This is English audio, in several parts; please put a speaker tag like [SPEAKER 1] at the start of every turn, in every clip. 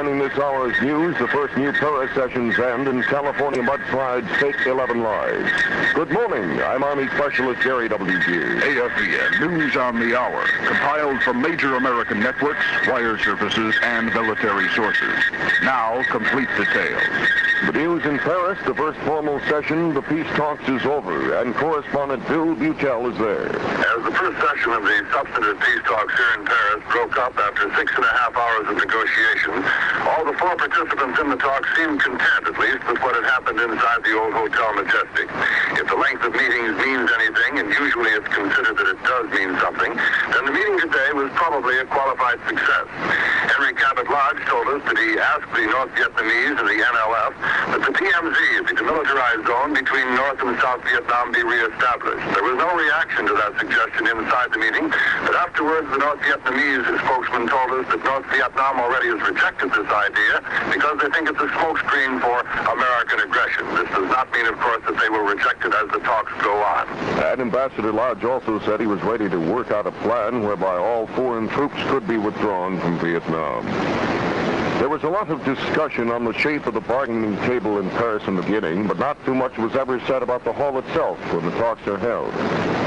[SPEAKER 1] Headlining this hour's news, the first new Paris sessions end and California mudslides take 11 lives. Good morning. I'm Army Specialist Gary W.G.
[SPEAKER 2] AFVN News on the Hour, compiled from major American networks, wire services, and military sources. Now, complete details.
[SPEAKER 1] The news in Paris, the first formal session, the peace talks is over, and correspondent Bill Buchel is there.
[SPEAKER 3] As the first session of the substantive peace talks here in Paris broke up after 6.5 hours of negotiation, all the 4 participants in the talks seemed content, at least, with what had happened inside the old Hotel Majestic. If the length of meetings means anything, and usually it's considered that it does mean something, then the meeting today was probably a qualified success. Henry Cabot Lodge told us that he asked the North Vietnamese and the NLF that the TMZ, the demilitarized zone between North and South Vietnam, be reestablished. There was no reaction to that suggestion inside the meeting, but afterwards the North Vietnamese spokesman told us that North Vietnam already has rejected this idea because they think it's a smokescreen for American aggression. This does not mean, of course, that they will reject it as the talks go on.
[SPEAKER 1] And Ambassador Lodge also said he was ready to work out a plan whereby all foreign troops could be withdrawn from Vietnam. There was a lot of discussion on the shape of the bargaining table in Paris in the beginning, but not too much was ever said about the hall itself when the talks are held.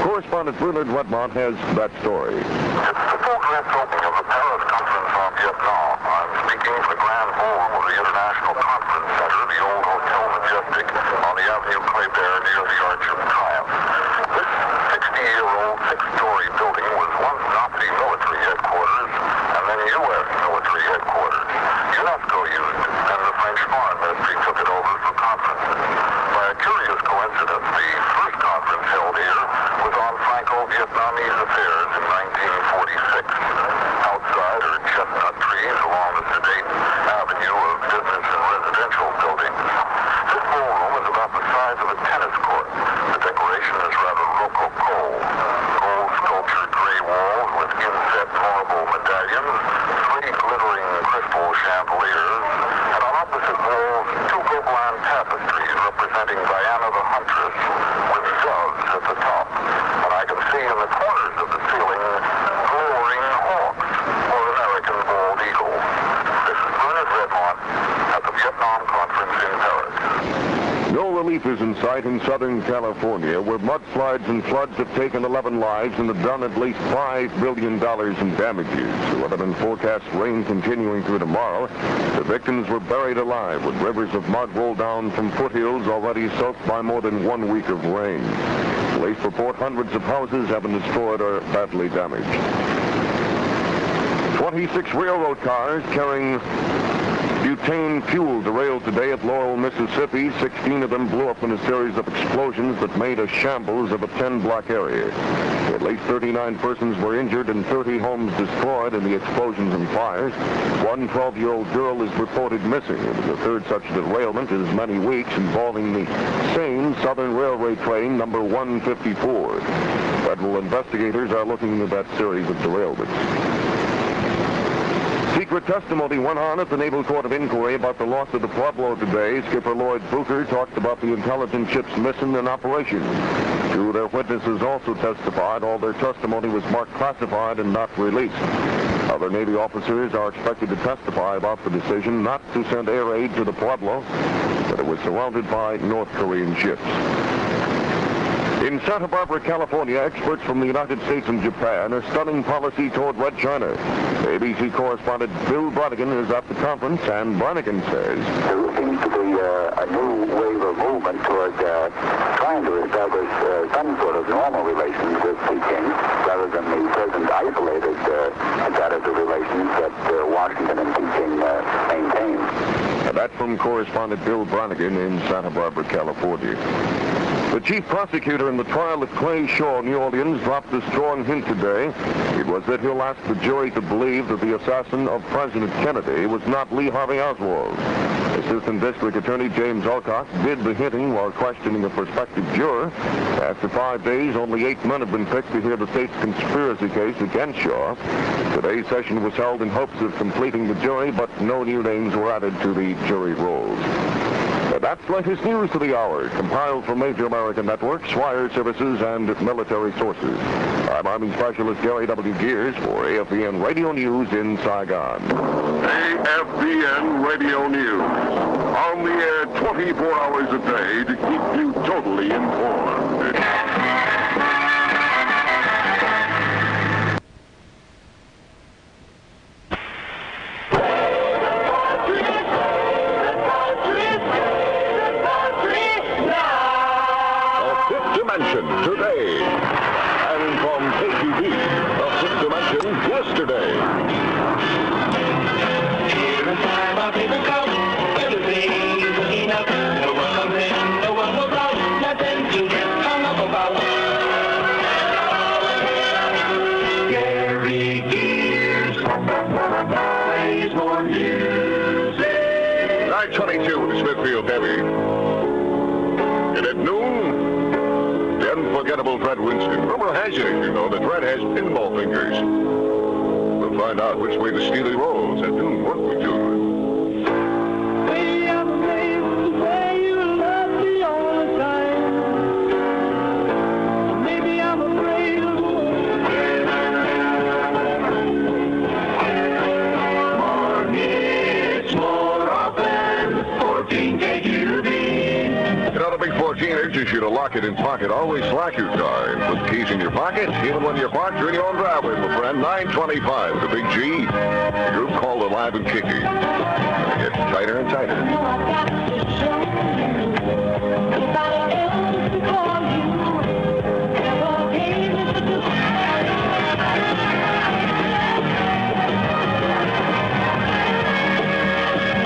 [SPEAKER 1] Correspondent Bernard Wedmont has that story.
[SPEAKER 4] It's the full grand opening of the Paris Conference on Vietnam. I'm speaking from the grand ballroom of the International Conference Center, the old Hotel Majestic on the Avenue Kléber near the Arch of Triumph. This 60-year-old, 6-story building was once Nazi military headquarters and then U.S. military headquarters. UNESCO used it, and the French Foreign Ministry took it over for conferences. By a curious coincidence, the first conference held here was on Franco-Vietnamese affairs in 1946. Outside are chestnut trees along the sedate avenue of business and residential buildings. This ballroom is about the size of a tennis court. The decoration is rather rococo. Gold sculptured gray walls with inset marble medallions, 3 glittering crystal chandeliers, and on opposite walls 2 Gobelin tapestries representing Diana the Huntress with doves at the top. And I can see in the corners of the ceiling glowing hawks or American bald eagle. This is Bernard Wedmont at the Vietnam Conference in Paris.
[SPEAKER 1] No relief is in sight in Southern California, where mudslides and floods have taken 11 lives and have done at least $5 billion in damages. Weather and forecast rain continuing through tomorrow. The victims were buried alive with rivers of mud rolled down from foothills already soaked by more than 1 week of rain. Police report hundreds of houses have been destroyed or badly damaged. 26 railroad cars carrying butane fuel derailed today at Laurel, Mississippi. 16 of them blew up in a series of explosions that made a shambles of a 10-block area. At least 39 persons were injured and 30 homes destroyed in the explosions and fires. One 12-year-old girl is reported missing. It was the third such derailment in as many weeks involving the same Southern Railway train number 154. Federal investigators are looking into that series of derailments. Secret testimony went on at the Naval Court of Inquiry about the loss of the Pueblo today. Skipper Lloyd Booker talked about the intelligence ship's mission and operation. 2 of their witnesses also testified. All their testimony was marked classified and not released. Other Navy officers are expected to testify about the decision not to send air aid to the Pueblo, but it was surrounded by North Korean ships. In Santa Barbara, California, experts from the United States and Japan are studying policy toward Red China. ABC correspondent Bill Brannigan is at the conference, and Brannigan says
[SPEAKER 5] there seems to be a new wave of movement toward trying to establish some sort of normal relations with Peking, rather than the present isolated status of relations that Washington and Peking maintain.
[SPEAKER 1] And that's from correspondent Bill Brannigan in Santa Barbara, California. The chief prosecutor in the trial of Clay Shaw, New Orleans, dropped a strong hint today. It was that he'll ask the jury to believe that the assassin of President Kennedy was not Lee Harvey Oswald. Assistant District Attorney James Alcock did the hinting while questioning a prospective juror. After 5 days, only 8 men have been picked to hear the state's conspiracy case against Shaw. Today's session was held in hopes of completing the jury, but no new names were added to the jury rolls. That's latest news to the hour, compiled from major American networks, wire services, and military sources. I'm Army Specialist Gary W. Gears for AFVN Radio News in Saigon.
[SPEAKER 3] AFVN Radio News. On the air 24 hours a day to keep you totally informed.
[SPEAKER 1] Today, and from KQB, the Fifth Dimension yesterday.
[SPEAKER 6] Here in time, our people come, everything's looking up. No one comes in, no one goes out, nothing to get hung up about. Gary Gears plays more music.
[SPEAKER 1] 9:22 to Smithfield Heavy. And at noon, the unforgettable Fred Winston. Rumor has it, you know, that Fred has pinball fingers. We'll find out which way the Steely rolls at noon, won't we, children?
[SPEAKER 6] Maybe I'm amazed the way you love me all the time. Maybe I'm afraid of more hits, more often, 14 KQB.
[SPEAKER 1] You know, the big 14 urges you to lock it in pocket. Always lock your car and put the keys in your pocket, even when you're parked or in your own driveway, my friend. 925, the Big G. A group called Alive and Kicking. It gets tighter and tighter.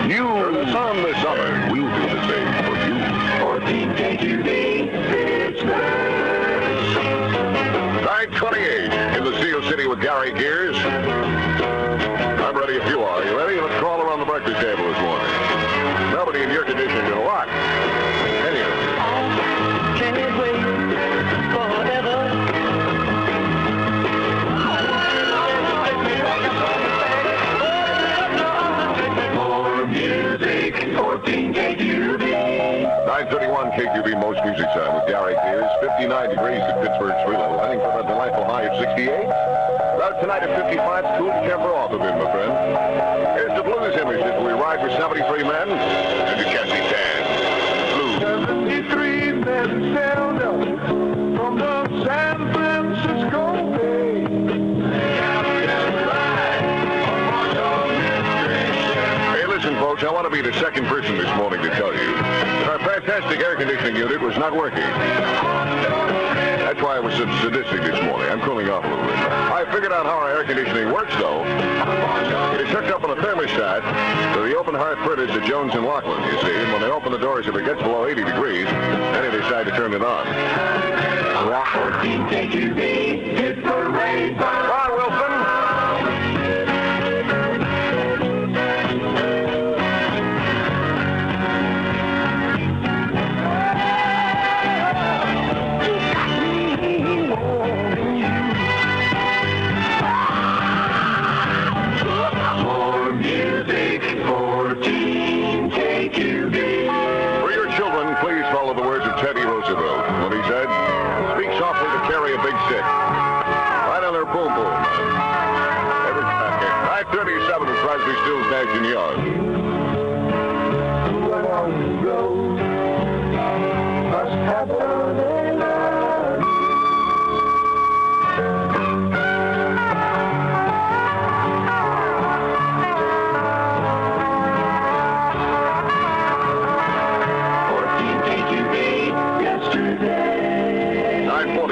[SPEAKER 1] News on this summer. We'll do the same for you.
[SPEAKER 6] 14 KQB, Pittsburgh.
[SPEAKER 1] 928 in the Steel City with Gary Gears. I'm ready if you are. You ready? Let's crawl around the breakfast table this morning. Nobody in your condition can walk. Can you?
[SPEAKER 6] Can't wait forever. More music, 14 KQB.
[SPEAKER 1] 931 KQB Most Music Time with Gary Gears. 59 degrees at Pittsburgh's free level. Heading for a delightful high of 68. About tonight at 55, cool to temper off a bit, my friend. Here's the blues image as we ride for 73 men and the Cassie Tan. Blues.
[SPEAKER 6] 73 men sailed up from the San Francisco Bay.
[SPEAKER 1] Hey, listen, folks, I want to be the second person this morning to tell you that our fantastic air conditioning unit was not working. That's why I was so sadistic this morning. I'm cooling off a little bit. I figured out how our air conditioning works, though. It is hooked up on a thermostat to the open hearth printers at Jones and Laughlin, you see. And when they open the doors, if it gets below 80 degrees, then they decide to turn it on.
[SPEAKER 6] 14 KQB, hit the rain.
[SPEAKER 1] Come on, Wilson. For your children, please follow the words of Teddy Roosevelt when he said, "Speak softly to carry a big stick. Right on their boom boom." Every time. 937 of Crosby, Stills, Nash and Young.
[SPEAKER 6] Must have done it.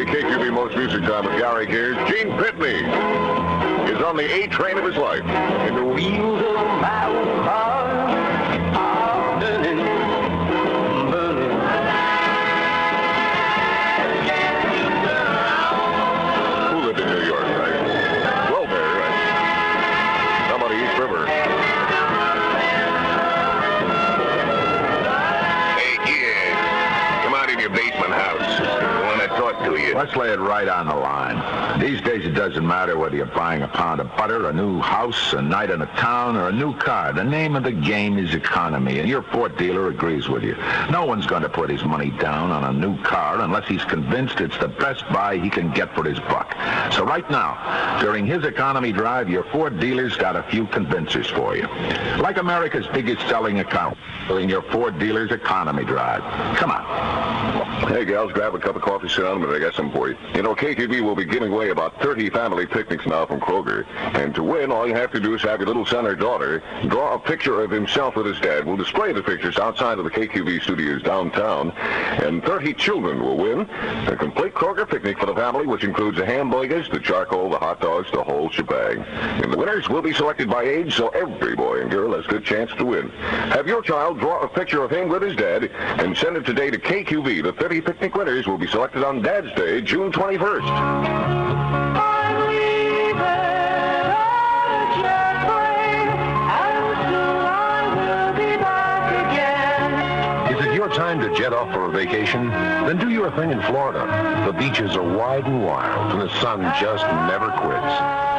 [SPEAKER 1] KQB Most Music Time with Gary Gears. Gene Pitney is on the A train of his life. And the wheels of my own heart are burning, burning. Who lived in New York, right? Well, there, right? Somebody East River. Hey, kid, come out in your basement house. I want to talk to you.
[SPEAKER 7] you.
[SPEAKER 8] Let's lay it right on the line. These days, it doesn't matter whether you're buying a pound of butter, a new house, a night in a town, or a new car. The name of the game is economy, and your Ford dealer agrees with you. No one's going to put his money down on a new car unless he's convinced it's the best buy he can get for his buck. So right now, during his economy drive, your Ford dealer's got a few convincers for you. Like America's biggest selling account during your Ford dealer's economy drive. Come on.
[SPEAKER 7] Hey, gals, grab a cup of coffee, sit down a minute. I got some for you. You know, KTV will be giving away about 30 family picnics now from Kroger. And to win, all you have to do is have your little son or daughter draw a picture of himself with his dad. We'll display the pictures outside of the KQV studios downtown. And 30 children will win a complete Kroger picnic for the family, which includes the hamburgers, the charcoal, the hot dogs, the whole shebang. And the winners will be selected by age, so every boy and girl has a good chance to win. Have your child draw a picture of him with his dad and send it today to KQV. The 30 picnic winners will be selected on Dad's Day, June 21st.
[SPEAKER 9] Time to jet off for a vacation? Then do your thing in Florida. The beaches are wide and wild, and the sun just never quits.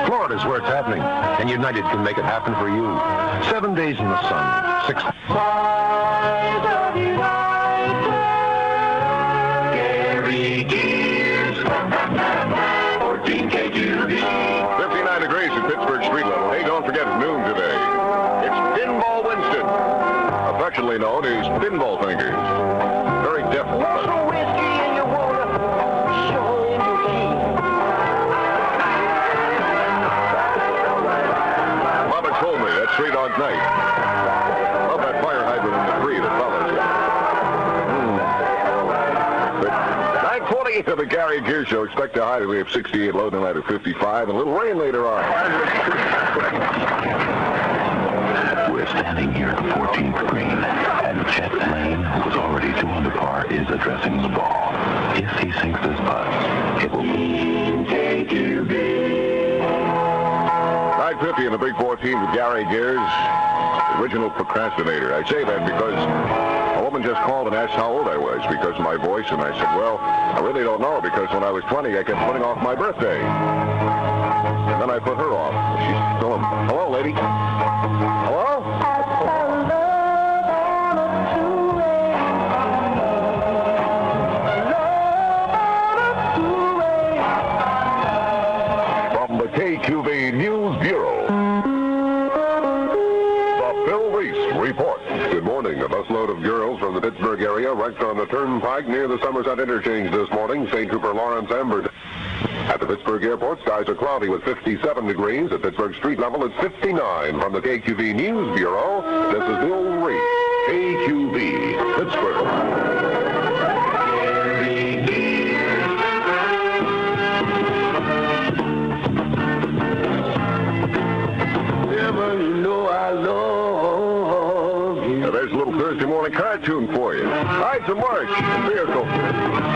[SPEAKER 9] Florida's where it's happening, and United can make it happen for you. 7 days in the sun, 6...
[SPEAKER 6] Gary Gears, 14 KQB.
[SPEAKER 7] 59 degrees at Pittsburgh street level. Hey, don't forget, it's noon today. It's Pinball Winston, affectionately known as Pinball Fingers. Very definitely. Mama told me that's 3 Dog Night. Love that fire hydrant in the tree that follows it. 9:48 of the Gary Gear Show. Expect a high today of 68, low tonight of 55, and a little rain later on.
[SPEAKER 10] We're standing here at the 14th green, and Chet Lane, who was already 2 under par, is addressing the ball. If he sinks this putt, it will be KQB.
[SPEAKER 7] 9:50 in the Big 14 with Gary Gears, original procrastinator. I say that because a woman just called and asked how old I was because of my voice, and I said, well, I really don't know, because when I was 20, I kept putting off my birthday. And then I put her off. She's still, hello, lady. Hello? From the KQV News Bureau, the Phil Reese Report. Good morning. A busload of girls from the Pittsburgh area wrecked on the turnpike near the Somerset interchange this morning. State Trooper Lawrence Ambert. At the Pittsburgh airport, skies are cloudy with 57 degrees. At Pittsburgh street level, it's 59. From the KQV News Bureau, this is Bill Reese, KQV, Pittsburgh. There's a little Thursday morning cartoon for you. Hides a March vehicle.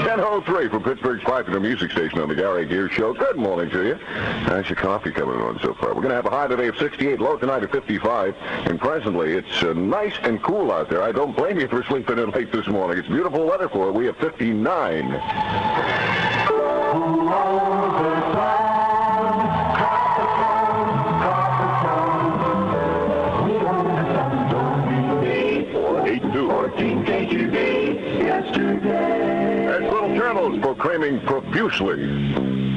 [SPEAKER 7] 10:03 from Pittsburgh's popular music station on the Gary Gear Show. Good morning to you. How's your coffee coming on so far? We're going to have a high today of 68, low tonight of 55. And presently, it's nice and cool out there. I don't blame you for sleeping in late this morning. It's beautiful weather for it. We have 59. There's little turtles proclaiming profusely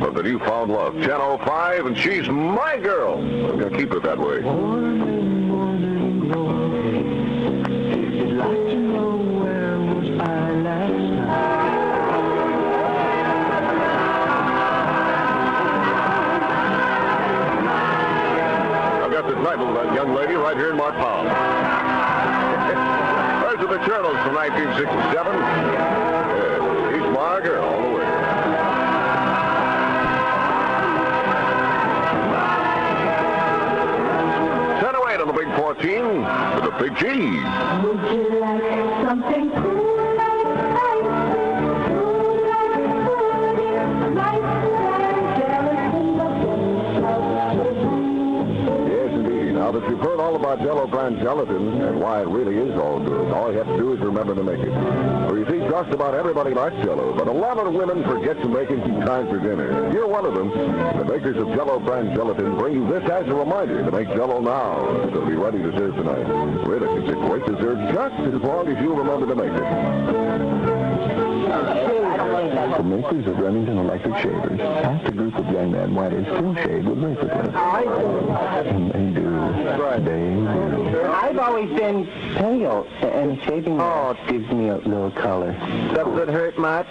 [SPEAKER 7] of the newfound love. 10:05, and she's my girl. I'm going to keep it that way. I've got the title of that young lady right here in my palm. Those are the Turtles from 1967. Yeah, he's my girl all the way. On the Big 14 with a big G.
[SPEAKER 11] Would you like something cool like ice? Cool like ice, jealous in the
[SPEAKER 7] Yes, indeed. Now that you've heard all about about Jell-O brand gelatin and why it really is all good, all you have to do is remember to make it. For you see, just about everybody likes Jell-O, but a lot of women forget to make it in time for dinner. You're one of them. The makers of Jell-O brand gelatin bring you this as a reminder to make Jell-O now. It'll be ready to serve tonight. Really, it's a great dessert just as long as you remember to make it.
[SPEAKER 10] The makers of Remington electric shavers asked a group of young men why they still shave with razor blades. And they do. They do.
[SPEAKER 12] I've always been pale, and shaving gives me a little color.
[SPEAKER 1] Does it hurt much?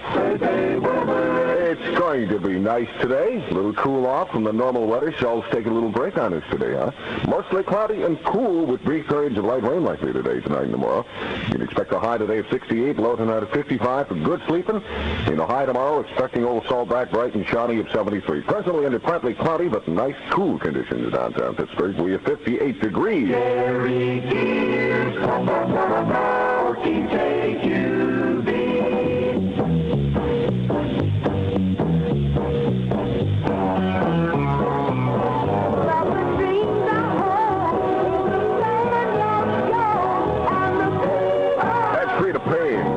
[SPEAKER 1] It's going to be nice today. A little cool off from the normal weather. Shell's taking a little break on us today, huh? Mostly cloudy and cool with brief periods of light rain likely today, tonight, and tomorrow. You'd expect a high today of 68, low tonight of 55 for good sleeping. In the high tomorrow, expecting Old Saltback, bright and shiny of 73. Presently under partly cloudy, but nice cool conditions downtown Pittsburgh. We have 58 degrees.
[SPEAKER 6] Gary Gears, 14 KQB.
[SPEAKER 1] That's Frida Payne.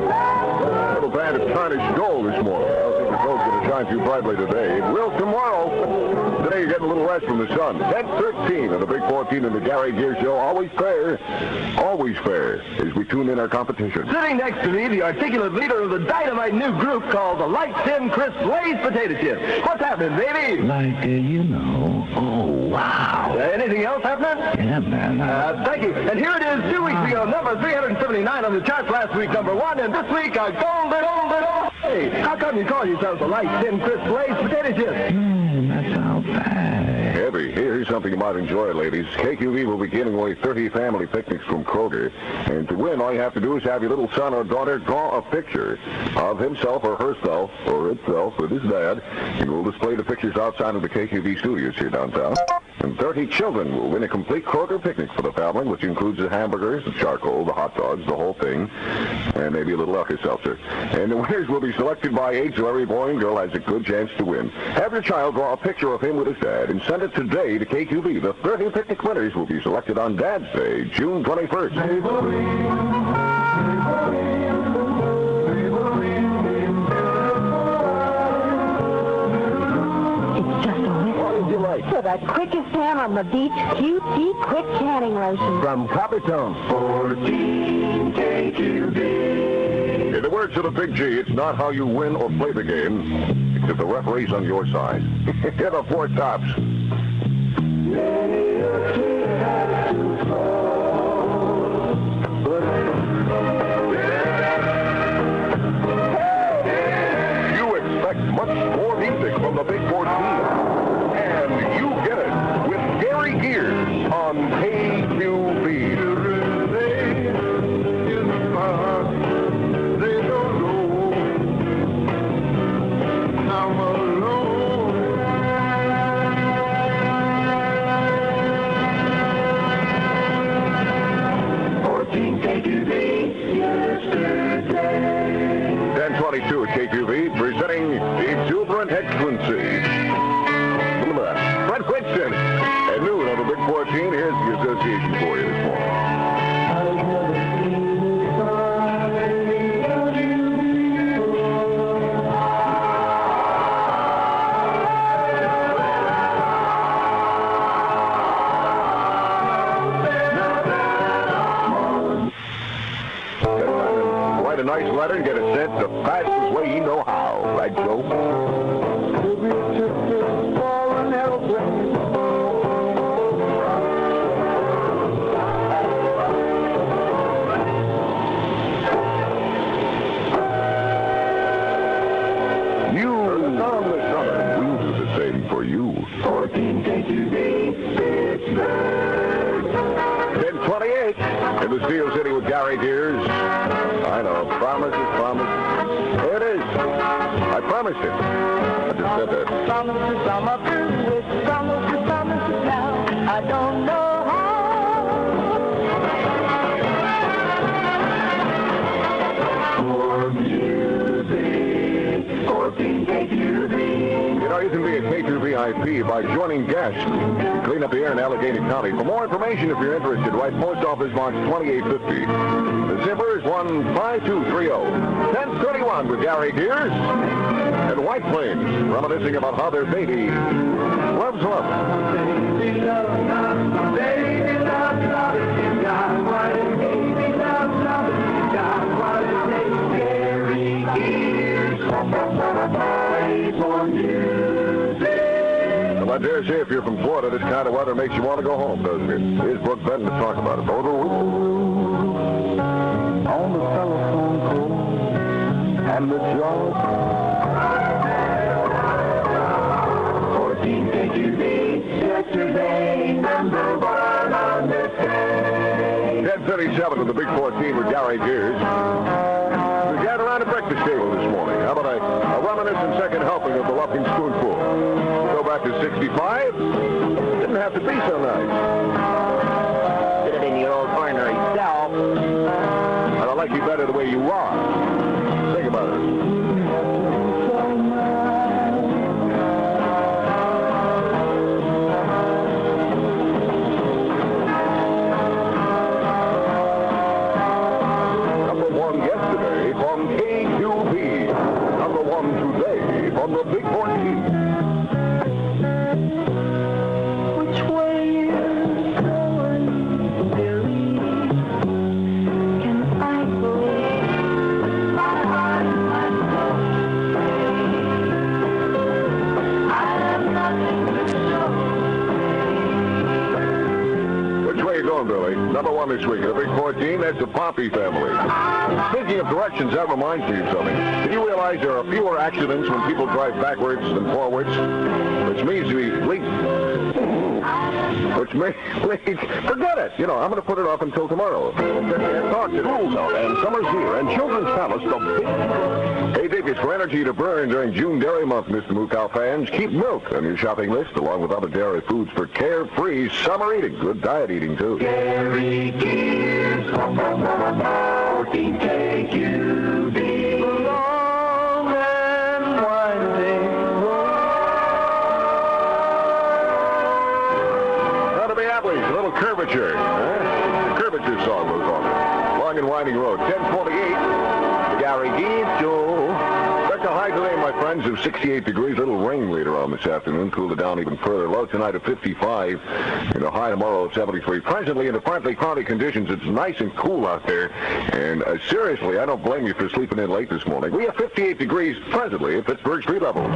[SPEAKER 1] Little band of tarnished gold this morning. I don't think the gold's going to shine too brightly today. It will tomorrow. Today you're getting a little rest from the sun. 10:13 and the Big 14 in the Gary Gear Show. Always fair as we tune in our competition.
[SPEAKER 13] Sitting next to me, the articulate leader of the dynamite new group called the Light Thin Crisp Lay's Potato Chips. What's happening, baby?
[SPEAKER 10] Like, you know. Oh, wow.
[SPEAKER 13] Anything else happening?
[SPEAKER 10] Yeah, man.
[SPEAKER 13] Thank you. And here it is 2 weeks ago, number 379 on the charts. Last week, number 1, and this week, a golden. Hey, how come you call yourselves the Light Thin Crisp Lay's Potato Chips?
[SPEAKER 10] That sounds bad.
[SPEAKER 1] Heavy. Here's something you might enjoy, ladies. KQV will be giving away 30 family picnics from Kroger. And to win, all you have to do is have your little son or daughter draw a picture of himself or herself or itself with his dad. And we'll display the pictures outside of the KQV studios here downtown. And 30 children will win a complete Kroger picnic for the family, which includes the hamburgers, the charcoal, the hot dogs, the whole thing, and maybe a little Alka-Seltzer. And the winners will be selected by age, so every boy and girl has a good chance to win. Have your child draw a picture of him with his dad and send it today to KQV. The 30 picnic winners will be selected on Dad's Day, June 21st.
[SPEAKER 11] It's just a whistle.
[SPEAKER 13] What would you like?
[SPEAKER 11] For the quickest hand on the beach, QT Quick Tanning Lotion.
[SPEAKER 13] From Coppertone.
[SPEAKER 6] 14 KQB.
[SPEAKER 1] In the words of the Big G, it's not how you win or play the game. It's if the referee's on your side. Here are the four tops. You expect much more music from the Big 14. And you get it with Gary Gears on KQB.
[SPEAKER 6] Yesterday.
[SPEAKER 1] 1022 at KQV, presenting Exuberant Excellency. Look at that. Fred Winston. At noon on the Big 14, here's the association for you this morning. Write a nice letter and get it sent the fastest way you know how. Right, Joe? We'll do the same for you.
[SPEAKER 6] 14 KQB, Pittsburgh.
[SPEAKER 1] 1028 in the Steel City with Gary Gears. I know, promises. There it is. I promised it. I just said that.
[SPEAKER 11] Promises I'm a through with promises now. I don't know how.
[SPEAKER 6] For music, for
[SPEAKER 7] You know, you can be a K2 VIP by joining guests. Clean up the air in Allegheny County. For more information, if you're interested, write Post Office Box 2850. The zipper is 15230. 1031 with Gary Gears and White Plains, reminiscing about how their baby loves love.
[SPEAKER 6] Baby love, baby love, love, you got what it takes. Baby love, love, you got what it takes. Gary Gears, play for music.
[SPEAKER 7] Well, I dare say if you're from Florida, this kind of weather makes you want to go home, doesn't it? Here's Brooke Benton to talk about it.
[SPEAKER 12] On the telephone pole and the job.
[SPEAKER 6] 14 KQB, yesterday, number one on the stage.
[SPEAKER 7] 10:37 with the Big 14 with Gary Gears. We gathered around the breakfast table this morning. How about a reminiscent second helping of the Loving Spoonful? Go back to 65. Didn't have to be so nice.
[SPEAKER 12] Could have been your old ordinary self.
[SPEAKER 7] But I like you better the way you are. Think about it. Number one yesterday from KQP. Number one today from the Big 14.
[SPEAKER 11] Which way is going, Billy? Can I go? My heart, my soul. I have nothing to show.
[SPEAKER 7] Which way you going, Billy? Number one this week in the Big 14, that's the Poppy family. Speaking of directions, that reminds me of something. Did you realize there are fewer accidents when people drive backwards than forwards? Which means to be late. Which means, forget it. You know, I'm going to put it off until tomorrow. School's out and summer's here, and Children's Palace, the big... Hey, Dick, it's for energy to burn during June Dairy Month, Mr. Moo Cow fans. Keep milk on your shopping list, along with other dairy foods for carefree summer eating. Good diet eating, too.
[SPEAKER 6] Gary Gears, 14 KQB.
[SPEAKER 12] Long and winding
[SPEAKER 7] Now to Minneapolis, a little curvature. The curvature song we'll call it. Long and winding road. 1048. The Gary Gears Show. Expect a high today, my friends, of 68 degrees. Little rain later on this afternoon. Cool it down even further. Low tonight of 55. And a high tomorrow of 73. Presently, in the partly cloudy conditions, it's nice and cool out there. And seriously, I don't blame you for sleeping in late this morning. We have 58 degrees presently at Pittsburgh street level.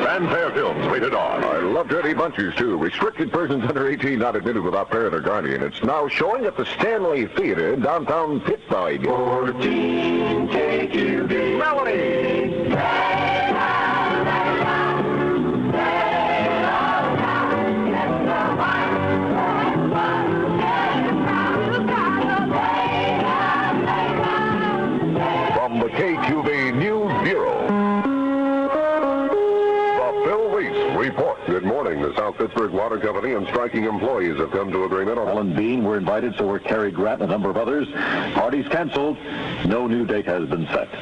[SPEAKER 9] Fanfare Films, rated R.
[SPEAKER 7] I love Dirty Bunches, too. Restricted persons under 18 not admitted without parent or guardian. It's now showing at the Stanley Theater in downtown Pittsburgh.
[SPEAKER 6] 14 KQB.
[SPEAKER 7] Melanie! From the KQB News Bureau.
[SPEAKER 9] Report. Good morning. The South Pittsburgh Water Company and striking employees have come to agreement on...
[SPEAKER 10] Ellen Bean were invited, so were Cary Grant and a number of others. Parties canceled. No new date has been set.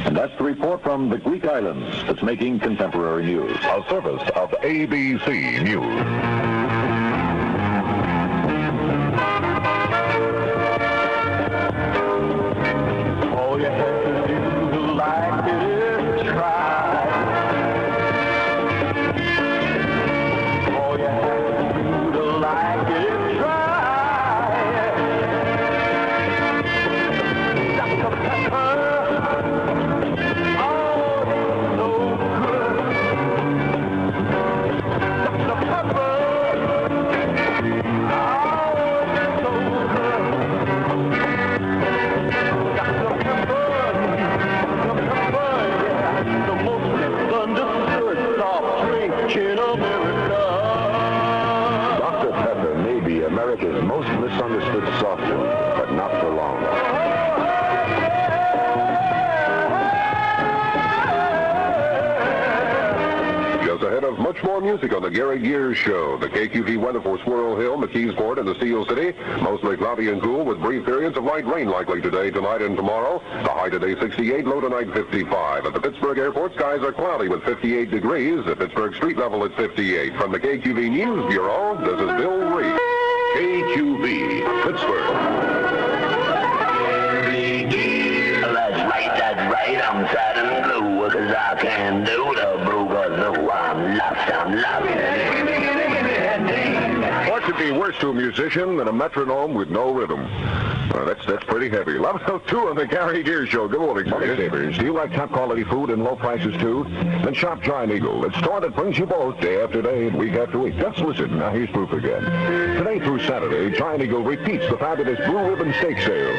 [SPEAKER 10] And that's the report from the Greek Islands that's making contemporary news.
[SPEAKER 9] A service of ABC News.
[SPEAKER 12] All you have to do to like it is try. All you have to do to like it is try. Dr. Pepper, oh, it's so good. Dr. Pepper, oh, it's so good. Dr. Pepper, yeah, the most misunderstood soft drink in America.
[SPEAKER 9] Dr. Pepper may be America's most misunderstood soft drink, but not for long.
[SPEAKER 7] Just ahead of much
[SPEAKER 9] much more music on the Gary Gears Show. The KQV weather for Squirrel Hill, McKeesport, and the Steel City. Mostly cloudy and cool with brief periods of light rain likely today, tonight, and tomorrow. The high today 68, low tonight 55. At the Pittsburgh Airport, skies are cloudy with 58 degrees. The Pittsburgh street level is 58. From the KQV News Bureau, this is Bill Reed. KQV, Pittsburgh.
[SPEAKER 14] That's right, I'm sad and blue, 'cause I can do the boo, 'cause no, I'm lost.
[SPEAKER 7] What could be worse to a musician than a metronome with no rhythm? That's pretty heavy. 11:02 on the Gary Gears Show. Good morning, money savers. Do you like top quality food and low prices too? Then shop Giant Eagle. It's store that brings you both day after day and week after week. Just listen. Now here's proof again. Today through Saturday, Giant Eagle repeats the fabulous Blue Ribbon Steak Sale.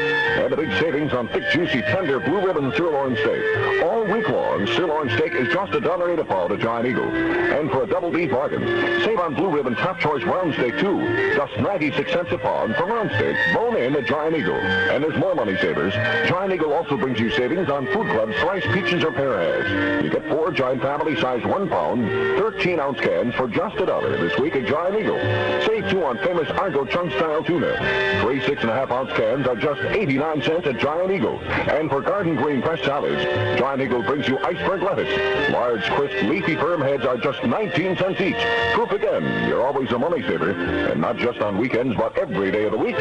[SPEAKER 7] And the big savings on thick, juicy, tender Blue Ribbon sirloin steak. All week long, sirloin steak is just $1.08 a pound at Giant Eagle. And for a double D bargain, save on Blue Ribbon Top Choice Round Steak too. Just 96 cents a pound for round steak. Bone in at Giant Eagle. And there's more money savers. Giant Eagle also brings you savings on Food Club sliced peaches or pear hash. You get 4 giant family-sized 1 pound, 13-ounce cans for just $1 this week at Giant Eagle. Save too on famous Argo chunk-style tuna. 3 6.5-ounce cans are just 89 cents at Giant Eagle. And for garden green fresh salads, Giant Eagle brings you iceberg lettuce. Large, crisp, leafy firm heads are just 19 cents each. Proof again, you're always a money saver. And not just on weekends, but every day of the week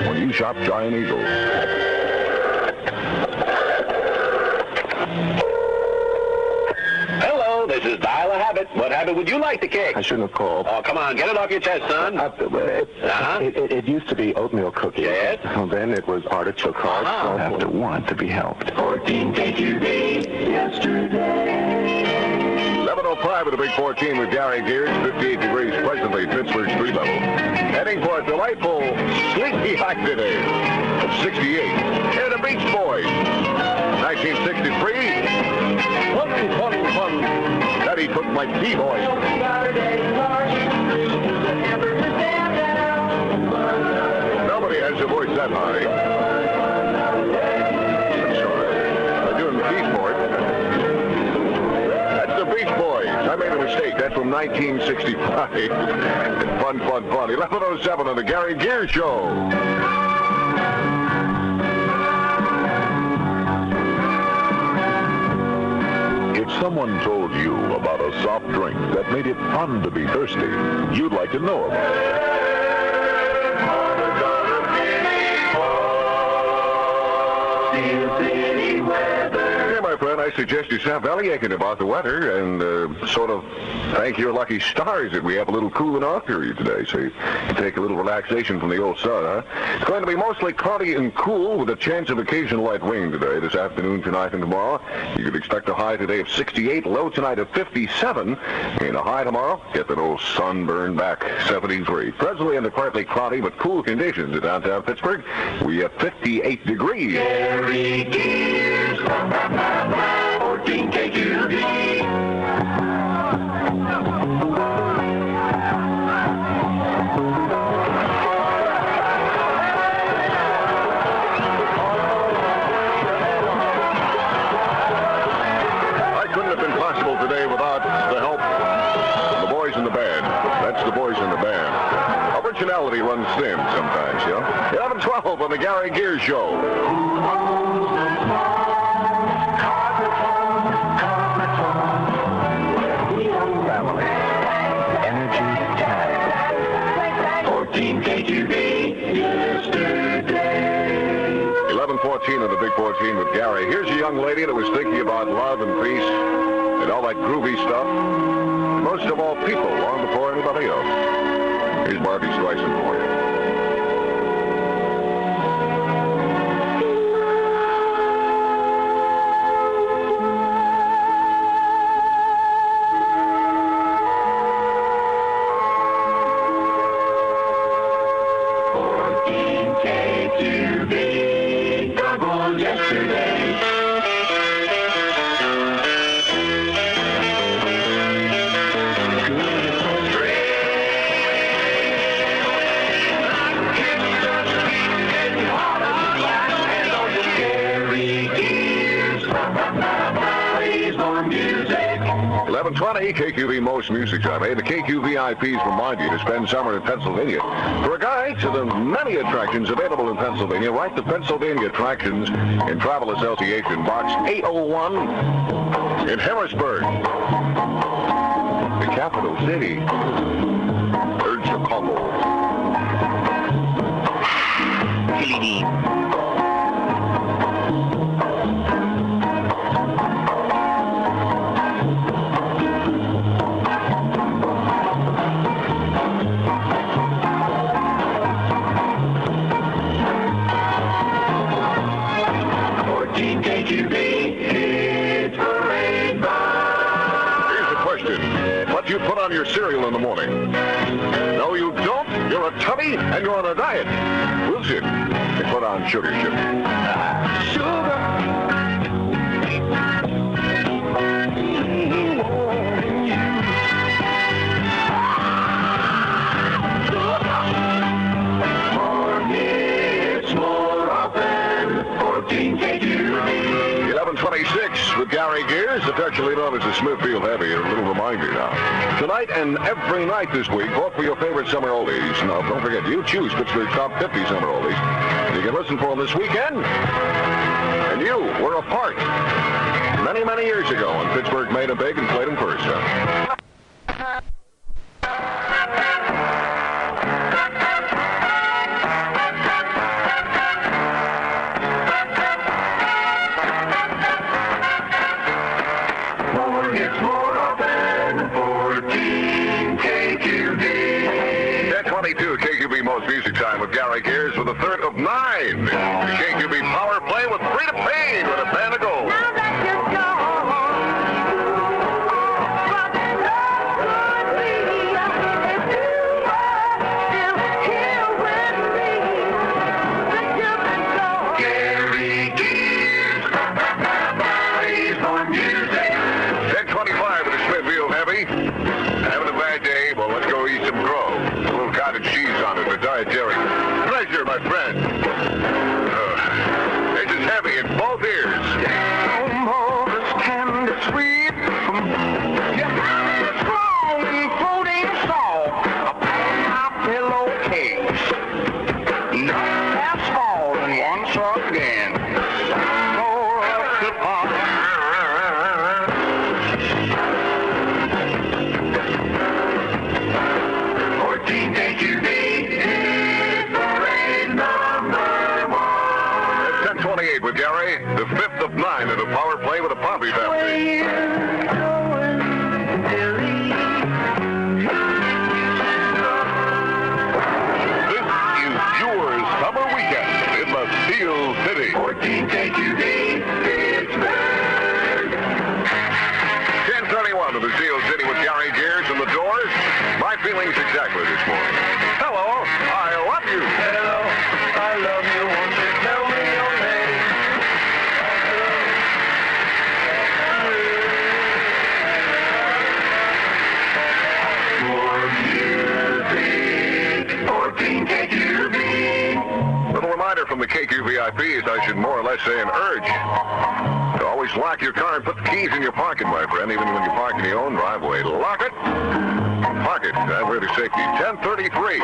[SPEAKER 7] when you shop Giant Eagle.
[SPEAKER 15] Hello, this is Dial a Habit. What habit would you like to kick?
[SPEAKER 9] I shouldn't have called.
[SPEAKER 15] Oh, come on, get it off your chest, son.
[SPEAKER 9] It used to be oatmeal cookies.
[SPEAKER 15] Yes?
[SPEAKER 9] Then it was artichoke hearts.
[SPEAKER 10] I'll have to want to be helped.
[SPEAKER 6] 14 KQB yesterday.
[SPEAKER 7] 11:05 at the Big 14 with Gary Gears. 58 degrees presently, Pittsburgh street level. Heading for a delightful, sleepy hike today of 68. Here the Beach Boys. 1963. Fun. Daddy took my B-boy. Nobody has a voice that high. I'm sorry. I'm doing the keyboard. That's the Beach Boys. I made a mistake. That's from 1965. Fun. 11:07 on the Gary Gears Show.
[SPEAKER 9] If someone told you about a soft drink that made it fun to be thirsty, you'd like to know about it.
[SPEAKER 7] Hey, my friend, I suggest you stop bellyaching about the weather and sort of thank your lucky stars that we have a little cooling off period today, so you can take a little relaxation from the old sun, huh? It's going to be mostly cloudy and cool with a chance of occasional light rain today, this afternoon, tonight, and tomorrow. You could expect a high today of 68, low tonight of 57, and a high tomorrow, get that old sunburn back, 73. Presently under partly cloudy but cool conditions in downtown Pittsburgh, we have 58 degrees.
[SPEAKER 6] Gary Gears, 14 KQB.
[SPEAKER 7] Today without the help of the boys in the band. That's the boys in the band. Originality runs thin sometimes, you know. 11:12 on the Gary Gears Show.
[SPEAKER 10] Family. Energy time.
[SPEAKER 6] 14 KQB yesterday.
[SPEAKER 7] 11:14 on the Big 14 with Gary. Here's a young lady that was thinking about love and peace and all that groovy stuff. Most of all, people, long before anybody else. Here's Barbie Streisand for you. 11:20, KQV Most Music Time. Hey, the KQVIPs remind you to spend summer in Pennsylvania. For a guide to the many attractions available in Pennsylvania, write the Pennsylvania Attractions in Travel Association, Box 801 in Harrisburg, the capital city. Urge the couple. You put on your cereal in the morning. No, you don't. You're a tubby and you're on a diet. Wilson, you put on sugar. With Gary Gears, affectionately known as the Smithfield Heavy. A little reminder now. Tonight and every night this week, vote for your favorite summer oldies. Now, don't forget, you choose Pittsburgh's top 50 summer oldies. You can listen for them this weekend. And you were a part many, many years ago when Pittsburgh made them big and played them first. KQB Most Music Time with Gary Gears with a third of 9. The KQB Power Play with Frida Payne with a band of gold.
[SPEAKER 11] Now that you're gone, but no good me if you were still here with me. But you've been gone.
[SPEAKER 3] Gary Gears, bodies for music.
[SPEAKER 7] 10:25 with the Smithfield Heavy. Having a bad day? Well, let's go eat some crow. A little cottage cheese on it for dietary pleasure, my friend. This is heavy in both ears.
[SPEAKER 11] More this tender sweet, yeah, strong and floating soft upon my pillowcase. Not as fallen once again. More of the pond. 14 KQB is parade number 1.
[SPEAKER 7] 10:28 with Gary, the 5th of 9 in the Power Play with a Poppy family. This is your summer weekend in the Steel City.
[SPEAKER 3] 14 KQB, Pittsburgh.
[SPEAKER 7] 10:31 to the Steel City with Gary Gears and the Doors. My feelings exactly this morning. Hello, I love you.
[SPEAKER 11] Hello, I love you. Won't you tell me your name?
[SPEAKER 3] More music, 14 KQB.
[SPEAKER 7] Little reminder from the KQVIPs, I should more or less say an urge to always lock your car and put the keys in your pocket, my friend, even when you park in your own driveway. Lock it, park it, that's really safety. 10:33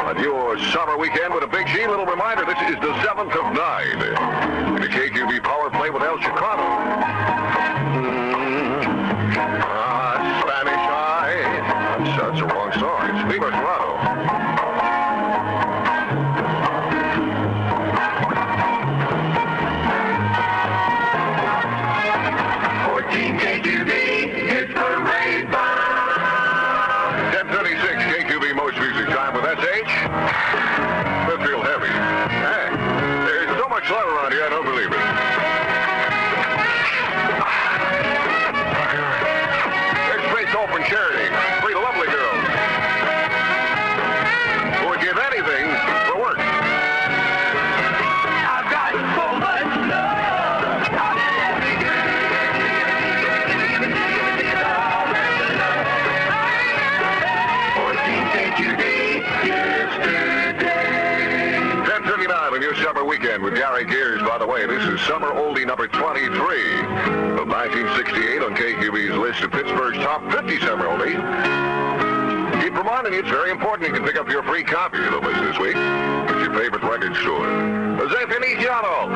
[SPEAKER 7] on your summer weekend with a Big G. Little reminder, this is the 7th of 9 in the KQV Power Play with El Chicano. Spanish Eye. That's the wrong song. It's Viva Toronto.
[SPEAKER 3] KQB, it's parade bound.
[SPEAKER 7] 10:36 KQB Most Music Time with SH. Smithfield Heavy. Hey, there's so much love around here, I don't believe it. on your summer weekend with Gary Gears. By the way, this is summer oldie number 23 of 1968 on KQB's list of Pittsburgh's top 50 summer oldies. Keep reminding you, it's very important you can pick up your free copy of the list this week at your favorite record store. Jose Feliciano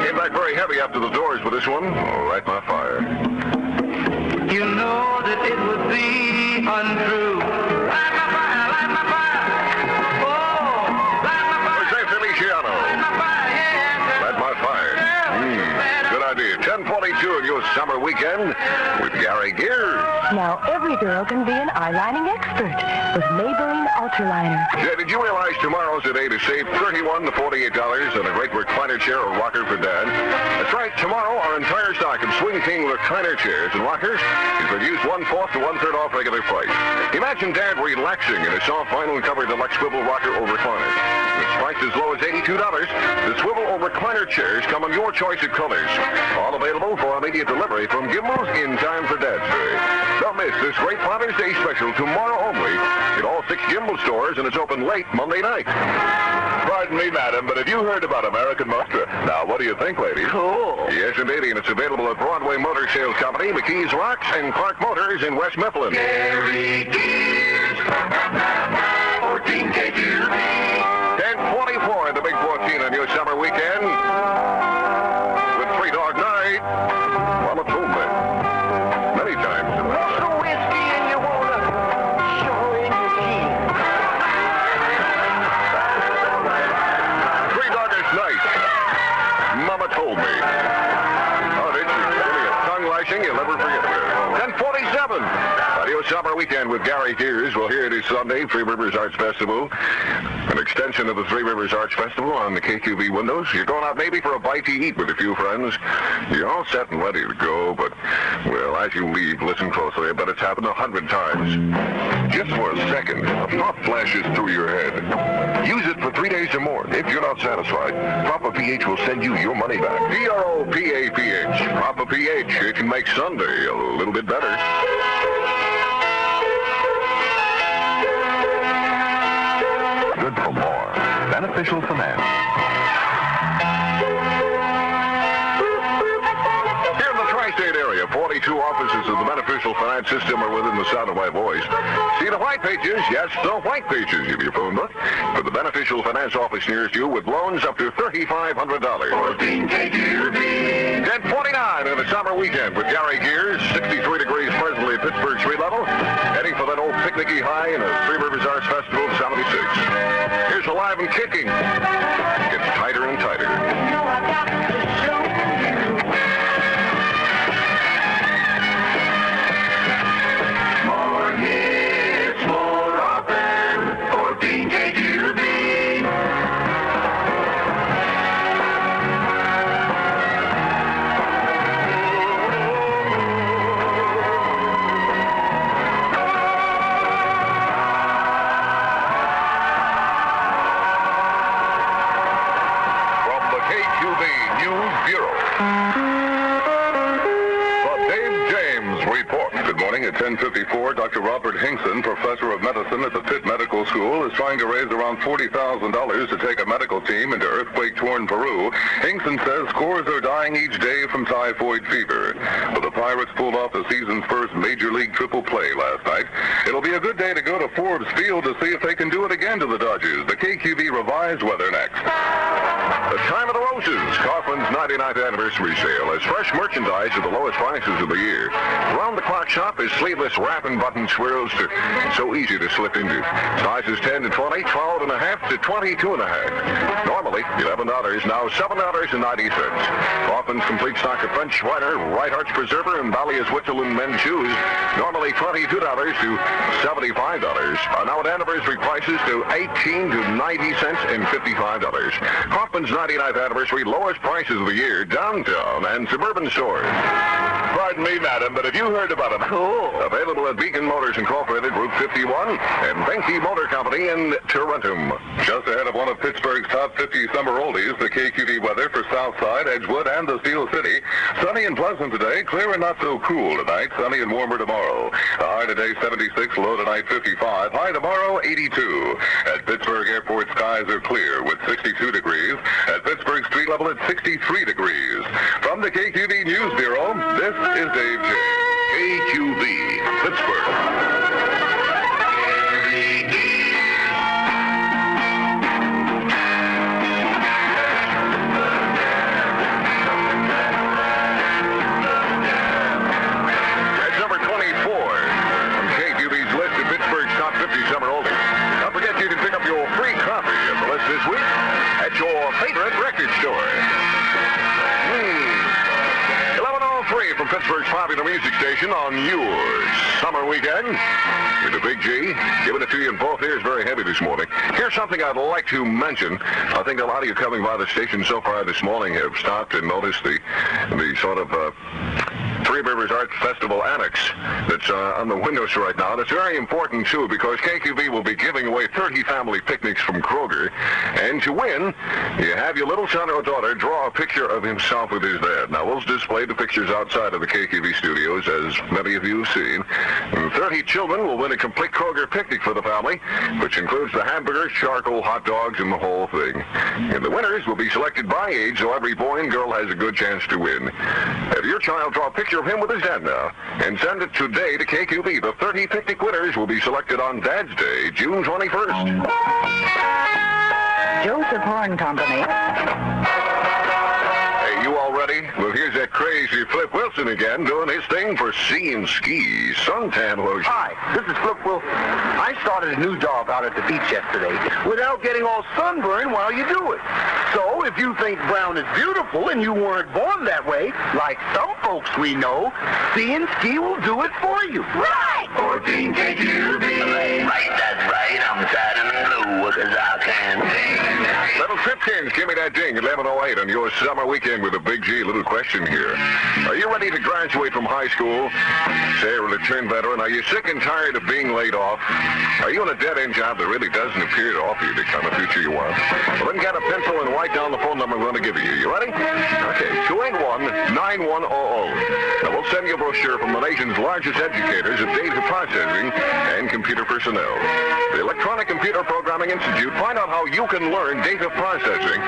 [SPEAKER 7] came back very heavy after the Doors with this one. Light My Fire.
[SPEAKER 6] You know that it would be untrue. Light my fire, light my fire. Oh, light my fire.
[SPEAKER 7] Jose Feliciano.
[SPEAKER 6] Light my fire, yeah.
[SPEAKER 7] Light My Fire. Good idea. 10:42 in your summer weekend with Gary Gears.
[SPEAKER 16] Now every girl can be an eyelining expert with Maybelline Ultraliner.
[SPEAKER 7] Yeah, did you realize tomorrow's the day to save $31 to $48 on a great recliner chair or rocker for Dad? That's right. Tomorrow, our entire stock of Swing King recliner chairs and rockers is reduced 1/4 to 1/3 off regular price. Imagine Dad relaxing in a soft vinyl covered deluxe swivel rocker or recliner. It's priced as low as $82. The swivel or recliner chairs come in your choice of colors. All available for immediate delivery from Gimbals in time for Dad's Day. Don't miss this great Father's Day special tomorrow only at all 6 Gimbal stores, and it's open late Monday night. Pardon me, madam, but have you heard about American Mustra? Now, what do you think, ladies?
[SPEAKER 6] Cool.
[SPEAKER 7] Yes, indeed, and it's available at Broadway Motor Sales Company, McKee's Rocks, and Clark Motors in West Mifflin.
[SPEAKER 6] Gary Gears. 14 KQB.
[SPEAKER 7] 10:24 in the Big 14 on your summer weekend with Three Dog Night. Mama told me many times.
[SPEAKER 6] What's the whiskey and you wanna show in your teeth?
[SPEAKER 7] Three Doggers Night. Mama told me. Oh, did she? Give me a tongue lashing you'll never forget it. 10:47. Radio Summer Weekend with Gary Gears. Well, here it is Sunday, Three Rivers Arts Festival. An extension of the Three Rivers Arts Festival on the KQB windows. You're going out maybe for a bite to eat with a few friends. You're all set and ready to go, but, well, as you leave, listen closely. I bet it's happened 100 times. Just for a second, a thought flashes through your head. Use it for 3 days or more. If you're not satisfied, Propa PH will send you your money back. PROPAPH. Propa PH. It can make Sunday a little bit better.
[SPEAKER 10] Good for more. Beneficial finance.
[SPEAKER 7] Here in the tri-state area, 42 offices of the Beneficial Finance System are within the sound of my voice. See the white pages? Yes, the white pages of your phone book. For the Beneficial Finance office nearest you with loans up to $3,500.
[SPEAKER 6] 14 KQB.
[SPEAKER 7] 10:49 in the summer weekend with Gary Gears. 63 degrees presently at Pittsburgh street level. Heading for that old picnicky high in the Three Rivers Arts Festival of 76. Here's Alive and Kicking. Gets tighter and tighter.
[SPEAKER 6] More hits, more often. 14 KQB.
[SPEAKER 4] At 10:54, Dr. Robert Hinkson, professor of medicine at the Pitt Medical School, is trying to raise around $40,000 to take a medical team into earthquake-torn Peru. Hinkson says scores are dying each day from typhoid fever. But the Pirates pulled off the season's first Major League triple play last night. It'll be a good day to go to Forbes Field to see if they can do it again to the Dodgers. The KQB revised weather next.
[SPEAKER 7] The time of the roses, Kaufman's 99th anniversary sale, has fresh merchandise at the lowest prices of the year. Round-the-clock shop is sleeveless wrap and button swirls so easy to slip into. Sizes 10 to 20, 12.5 to 22.5. Normally $11, now $7.90. Kaufman's complete stock of French Whiter, Right Arch Preserver, and Valia's Switzerland men's shoes, normally $22 to $75, are now at anniversary prices to 18 to 90 cents and $55. Kaufman's 99th anniversary lowest prices of the year, downtown and suburban stores. Pardon me, madam, but have you heard about them?
[SPEAKER 6] Cool.
[SPEAKER 7] Available at Beacon Motors Incorporated, Route 51, and Benke Motor Company in Tarentum.
[SPEAKER 4] Just ahead of one of Pittsburgh's top 50 summer oldies, the KQD weather for Southside, Edgewood, and the Steel City. Sunny and pleasant today, clear and not so cool tonight, sunny and warmer tomorrow. The high today 76, low tonight 55, high tomorrow 82. At Pittsburgh Airport, skies are clear with 62 degrees.
[SPEAKER 7] 63 degrees. From the KQV News Bureau, this is Dave J. KQV, Pittsburgh. That's number 24 from KQV's list of Pittsburgh's top 50 summer oldies. Don't forget you can pick up your free copy of the list this week at your favorite record store. 11:03 from Pittsburgh's popular music station on your summer weekend with the Big G. Giving it to you in both ears very heavy this morning. Here's something I'd like to mention. I think a lot of you coming by the station so far this morning have stopped and noticed the sort of Three Rivers Art Festival Annex that's on the windows right now. That's very important, too, because KQV will be giving away 30 family picnics from Kroger. And to win, you have your little son or daughter draw a picture of himself with his dad. Now, we'll display the pictures outside of the KQV studios, as many of you have seen. And 30 children will win a complete Kroger picnic for the family, which includes the hamburgers, charcoal, hot dogs, and the whole thing. And the winners will be selected by age, so every boy and girl has a good chance to win. Have your child draw a picture of him with his dad now, and send it today to KQV. The 30 picnic winners will be selected on Dad's Day, June 21st.
[SPEAKER 17] Joseph Horn Company.
[SPEAKER 7] Hey, you all ready? Well, here's that crazy Flip Wilson again, doing his thing for Sea & Ski suntan lotion.
[SPEAKER 18] Hi, this is Flip Wilson. I started a new job out at the beach yesterday without getting all sunburned while you do it. So if you think brown is beautiful and you weren't born that way, like some folks we know, Sea & Ski will do it for you.
[SPEAKER 14] Right! 14 KQB. Right, that's right. I'm sad and blue because I can't sing.
[SPEAKER 7] Little Tripkins, give me that ding, 11:08 on your summer weekend with a Big G. Little question here. Are you ready to graduate from high school? Say you're a return veteran. Are you sick and tired of being laid off? Are you in a dead-end job that really doesn't appear to offer you the kind of future you want? Well, then get a pencil and write down the phone number I'm going to give you. You ready? Okay, 281-9100. Now, we'll send you a brochure from the nation's largest educators of data processing and computer personnel. The Electronic Computer Programming Institute. Find out how you can learn data processing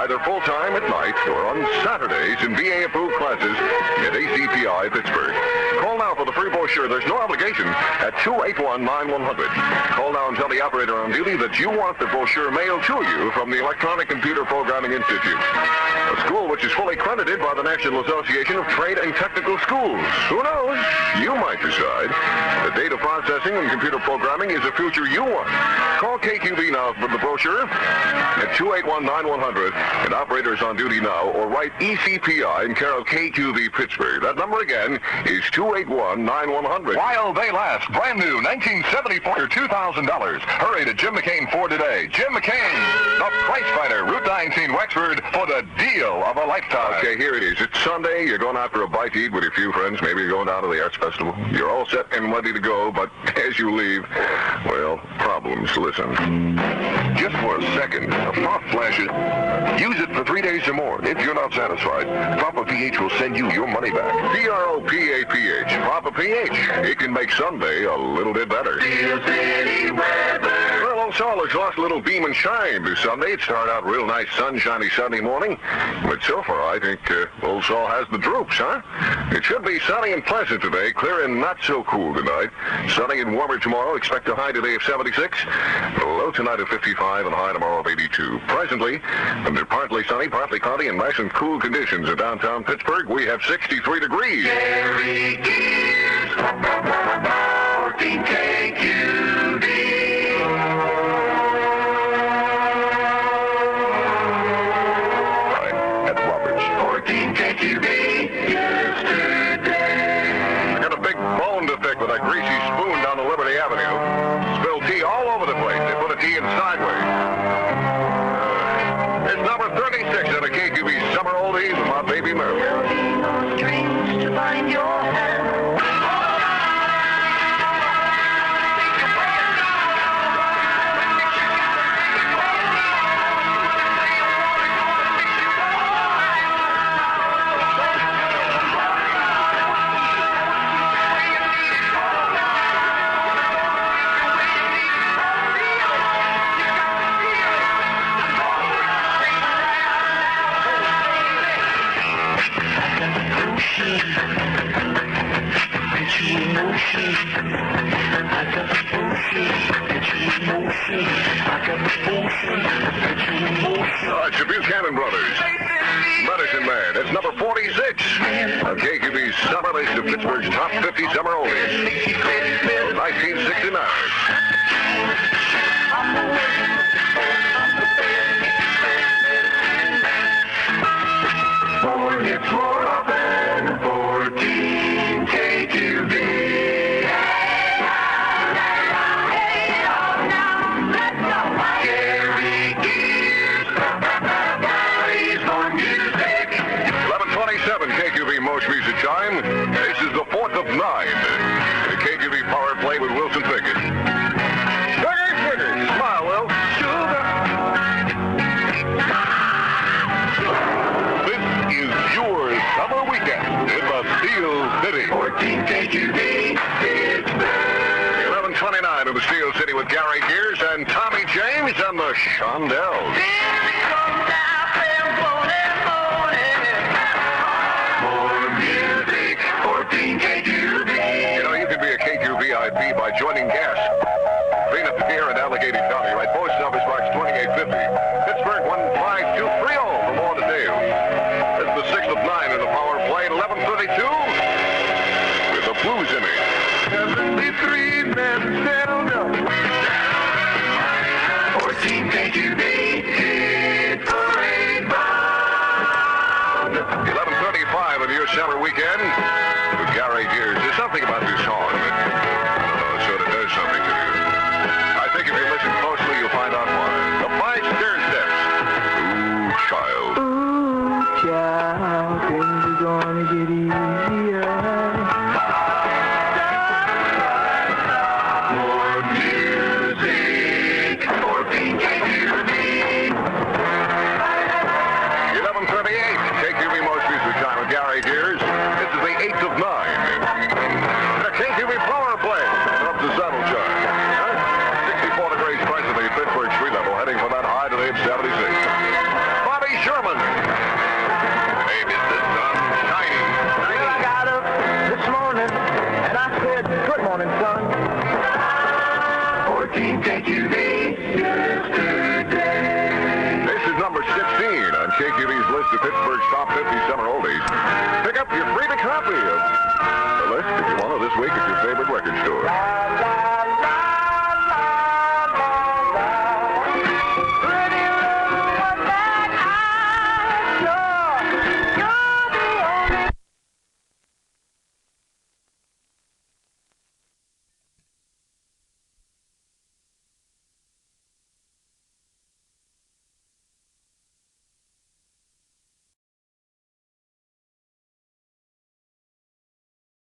[SPEAKER 7] either full-time at night or on Saturdays in VA-approved classes at ACPI Pittsburgh. Call now for the free brochure. There's no obligation at 281-9100. Call now and tell the operator on duty that you want the brochure mailed to you from the Electronic Computer Programming Institute, a school which is fully credited by the National Association of Trade and Technical Schools. Who knows? You might decide that data processing and computer programming is the future you want. Call KQV now for the brochure at 281-9100, and operators on duty now, or write ECPI in care of KQV Pittsburgh. That number again is 281-9100.
[SPEAKER 19] While they last, brand new 1974 or $2,000. Hurry to Jim McCain Ford today. Jim McCain, the price fighter, Route 19 Wexford, for the deal of a lifetime.
[SPEAKER 7] Okay, here it is. It's Sunday. You're going out for a bite to eat with your few friends. Maybe you're going down to the arts festival. You're all set and ready to go, but as you leave, well, problems. Listen. Just for a second, a pop flashes. Use it for 3 days or more. If you're not satisfied, Proper pH will send you your money back. PROPAPH. Proper pH. It can make Sunday a little bit better. Well, Old Sol has lost a little beam and shine this Sunday. It started out real nice, sunshiny Sunday morning. But so far, I think Old Sol has the droops, huh? It should be sunny and pleasant today. Clear and not so cool tonight. Sunny and warmer tomorrow. Expect a high today of 76. Low tonight of 55 and high tomorrow of 82. Presently, under partly sunny, partly cloudy, and nice and cool conditions in downtown Pittsburgh, we have 63 degrees.
[SPEAKER 14] Jerry Gears, 14 KQD.
[SPEAKER 7] At Roberts.
[SPEAKER 14] 14 KQD yesterday.
[SPEAKER 7] I got a big bone to pick with that greasy spoon down the Liberty Avenue. Spilled tea all over the place. They put a tea in sideways. It's number 36 out of KQB's Summer Oldies with my baby Mary.
[SPEAKER 14] There'll be no strings to bind your hand.
[SPEAKER 7] it's the Buchanan Brothers. Medicine Man, it's number 46 on KQB's summer list of Pittsburgh's top 50 summer oldies from 1969.
[SPEAKER 6] Four hits more often, 14 KQB. Gary Gears, plays more music.
[SPEAKER 7] 11:27 KQB Most Music Chime. This is the 4th of 9. The KQB Power Play with Wilson Pickett. Sugar, smile, Will. Sugar. This is your summer weekend in the Steel City.
[SPEAKER 6] 14 KQB, Pittsburgh.
[SPEAKER 7] 11:29 in the Steel City with Gary Gears and Tommy James and the Shondells.
[SPEAKER 6] More music, 14 KQB.
[SPEAKER 7] You know, you can be a KQ VIP by joining gas. Clean up the gear in Allegheny County, right? Post office box 2850. Pittsburgh 15230 for more details. It's the 6th of 9 in the Power Play, 11:32 with the Blues in it.
[SPEAKER 6] 73 men settled up. 14 KQB, hit parade bound.
[SPEAKER 7] 11:35 of your summer weekend with Gary Gears. There's something about this song that, I don't know, it sort of does something to you. I think if you listen closely, you'll find out why. The 5 stair steps. Ooh, child.
[SPEAKER 6] Ooh, child, things are gonna get easier. More music, 14 KQB.
[SPEAKER 7] 11:38. KQB Most Music Time with Gary Gears. This is the 8th of 9. And a KQB Power Play up the Saddle Chart. 64 degrees presently at Pittsburgh street level, heading for that high today of 76. Bobby Sherman. Hey, Mr. Sun, shining.
[SPEAKER 18] I got up this morning and I said, good morning, son.
[SPEAKER 6] 14 KQB, yesterday.
[SPEAKER 7] This is number 16 on KQB's list of Pittsburgh's top 50 summer oldies. Pick up your free copy of the list if you want to this week at your favorite record store.